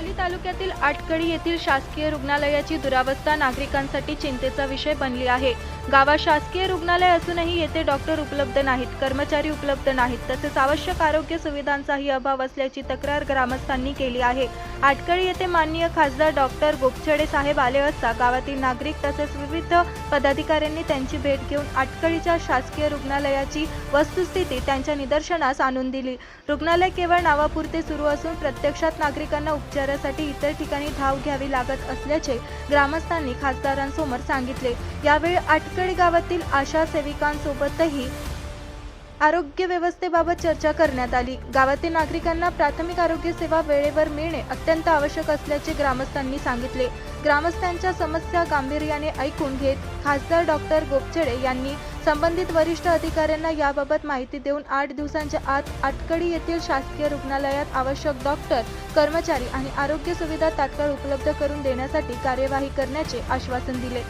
हिंगोली तालुक्यातील आटकळी येथील शासकीय रुग्णालयाची दुरावस्था नागरिकांसाठी चिंतेचा विषय बनली आहे। गावात शासकीय रुग्णालय असूनही येथे डॉक्टर उपलब्ध नाहीत, कर्मचारी उपलब्ध नाहीत, तसेच आवश्यक आरोग्य सुविधांचाही अभाव असल्याची तक्रार ग्रामस्थांनी केली आहे। आटकळी येथे माननीय खासदार डॉक्टर गोपछडे साहेब आले असता गावातील नागरिक तसेच विविध पदाधिकाऱ्यांनी त्यांची भेट घेऊन आटकळीच्या शासकीय रुग्णालयाची वस्तुस्थिती त्यांच्या निदर्शनास आणून दिली। रुग्णालय केवळ नावापुरते सुरू असून प्रत्यक्षात नागरिकांना उपचारासाठी इतर ठिकाणी धाव घ्यावी लागत असल्याचे ग्रामस्थांनी खासदारांसमोर सांगितले। यावेळी आटकळी गावातील आशा सेविकांसोबतही आरोग्य व्यवस्थेबाबत चर्चा करण्यात आली। गावातील नागरिकांना प्राथमिक आरोग्य सेवा वेळेवर मिळणे अत्यंत आवश्यक असल्याचे ग्रामस्थांनी सांगितले। ग्रामस्थांच्या समस्या गांभीर्याने ऐकून घेत खासदार डॉक्टर गोपछडे यांनी संबंधित वरिष्ठ अधिकाऱ्यांना याबाबत माहिती देऊन 8 दिवसांच्या आत आटकळी येथील शासकीय रुग्णालयात आवश्यक डॉक्टर, कर्मचारी आणि आरोग्य सुविधा तात्काळ उपलब्ध करून देण्यासाठी कार्यवाही करण्याचे आश्वासन दिले।